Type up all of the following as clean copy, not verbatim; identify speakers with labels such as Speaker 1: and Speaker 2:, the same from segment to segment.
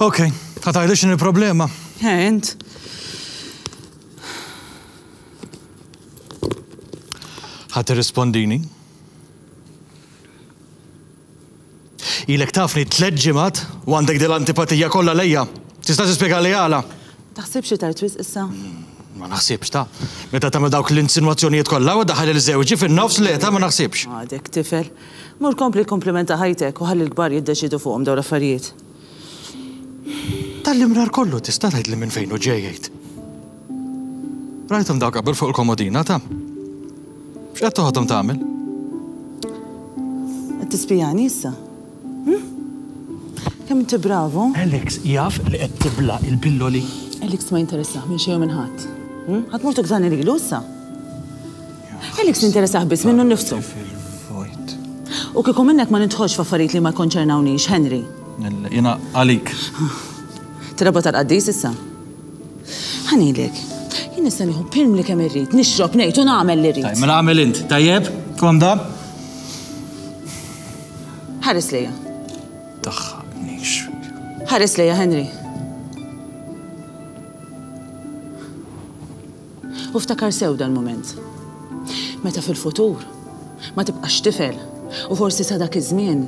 Speaker 1: Okay, ħatajli x'inhi problema?
Speaker 2: Ent.
Speaker 1: Ħatirrispondini? Ilek tafni 3 ġimgħat u għandek din l-antipatija kollha lejja. Tista' tispjega li għala?
Speaker 2: Taħsibx tard twisq issa?
Speaker 1: Ma naħsibx ta. Meta tagħmel dawk l-insinwazzjonijiet kollha u daħal il-żewġi fin-nofs li ta' ma naħsibx.
Speaker 2: Għadek tifel. Mur kompli komplimenta ħajtek u ħalli l-kbar jiddeċidu fuqhom dawn l-affarijiet.
Speaker 1: Tal-imrar kollu tista' tgħidli minn fejn hu ġejjed. Rajthom dawk qabel fuq il-komodina ta'. X'qed toħodhom tagħmel?
Speaker 2: Qed tispijani issa? Kemm inti bravo?
Speaker 1: Alex jaf li qed tibla il-billoli.
Speaker 2: Alex ma jinteressaħ minn xejn minn ħadd. Ħadd mhux tukżani lilu issa. Alex jinteressaħ biss minnu nnifsu. U kieku minnek ma nidħolx f'affarijiet li ma jkonċernawniex, Henry.
Speaker 1: Jiena għalik.
Speaker 2: Tirabba tal-qaddis issa. Ħanilek. Jien nista' nieħu pilm li kemm irrid, nixrob ngħid u nagħmel li rrid.
Speaker 1: Mela għamel int, tajjeb? Komda?
Speaker 2: Ħares lejja.
Speaker 1: Daħħalniex.
Speaker 2: Ħares lejja, Henry. U ftakar sew dan moment. Meta fil-futur ma tibqax tifel u forsi sa dak iż-żmien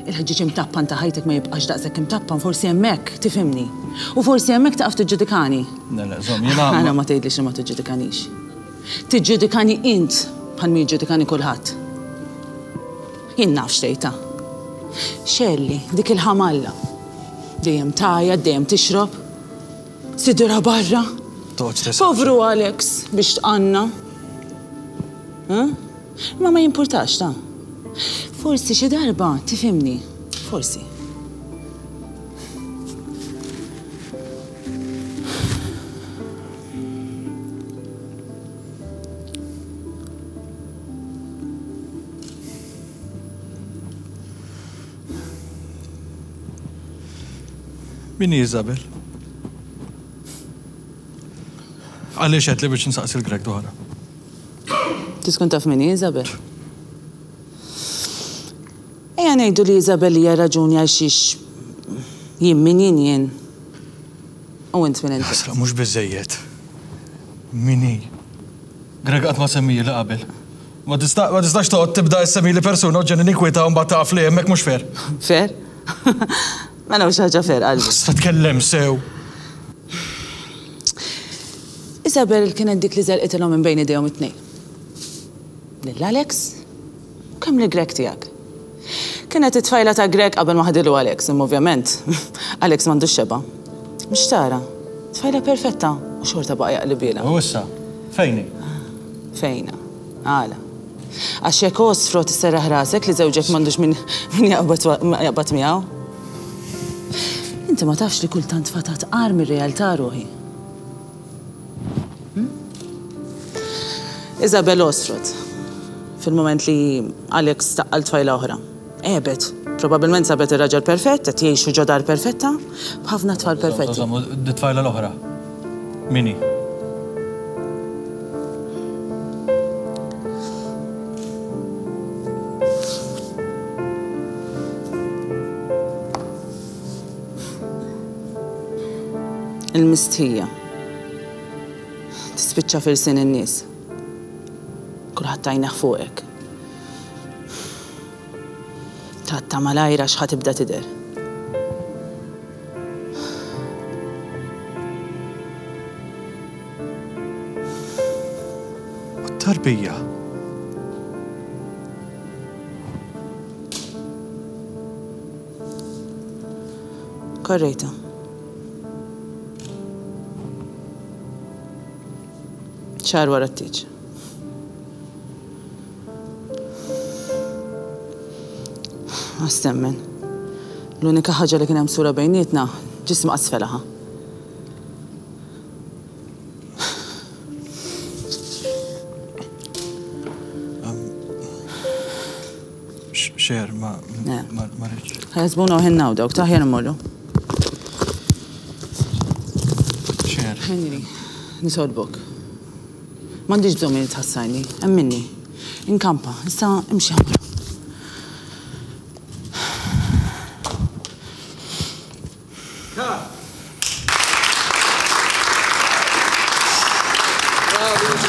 Speaker 2: il-ħġiġ imtappan ta' ħajtek ma jibqax daqshekk imtappan, forsi hemmhekk tifhimni. U forsi hemmhekk taqaf tiġġudikani. Għana ma tgħidlix li ma tiġġudikanix. Tiġġudikani int bħal mi jġġudikani kulħadd. Jien naf xtejta. Xelli, dik il-ħamalla. Dejjem tajja, dejjem tixrob. Sidura barra. Povru Alex biex tqanna. Ma jimpurtax ta'. Forsi xi darba tifhimni, forsi.
Speaker 1: Min Isabel? Għaliex qed li biex nsaqsi l-Greg dwarha?
Speaker 2: Tiskun taf min Isabel? Ejja ngħidu li Isabel hija raġuni għal xiex jien min jien. U int min inti.
Speaker 1: Jasra, mhux biżejjed. Min hi? Greg qatt ma semmija li qabel. Ma tistax toqgħod tibda ssemmi persuna u ġenni nikwieta u mbagħad taqaf li hemmhekk mhux fer.
Speaker 2: Fer? Ma nafx ħaġa fer qalbi.
Speaker 1: Sta tkellem sew.
Speaker 2: Isabel kienet dik li żelqithom minn bejn idejhom it-tnejn. Lil Alex? Kemm li Greg tiegħek? Kienet it-tfajla ta' Greg qabel ma ħadilu Alex, imma ovvjament Alex m'għandux xeba. Mhux tara, tfajla perfetta u xorta baqa' jaqlibilha.
Speaker 1: U issa, fejni?
Speaker 2: Fejna, għala. Għax jekk osfro tisserraħ rasek li żewġek m'għandux min jaqbad miegħu. Inti ma tafx li kultant fatat qar mir-realtà ruħi. Isabel osfrot. Fil-moment li Alex taqqal tfajla oħra. Ebet, probabilment sabet ir-raġel perfett, qed jgħixu ġodar perfetta, b'ħafna tfal perfetti.
Speaker 1: Di tfajla l-oħra. Mini?
Speaker 2: Il-mistħija. Tispiċċa fil-sin in-nies. Kulħadd tajneħ fuqek. Tratta malajra x'ħad tibda tidher.
Speaker 1: U t-tarbija.
Speaker 2: Korrejta. ċar wara t-tiġ. Astemmen. L-unika ħaġa li kien hemm sura bejnietna ġism asfelaħa.
Speaker 1: Xer, ma rridx.
Speaker 2: Ħajżbuna u ħinnaw dawk, taħjar immorru.
Speaker 1: Xer.
Speaker 2: Henry, nisolbok. M'għandix bżonn min tħassajni, hemm minni. Inkampa, issa imxi ħamra.
Speaker 1: Bravo,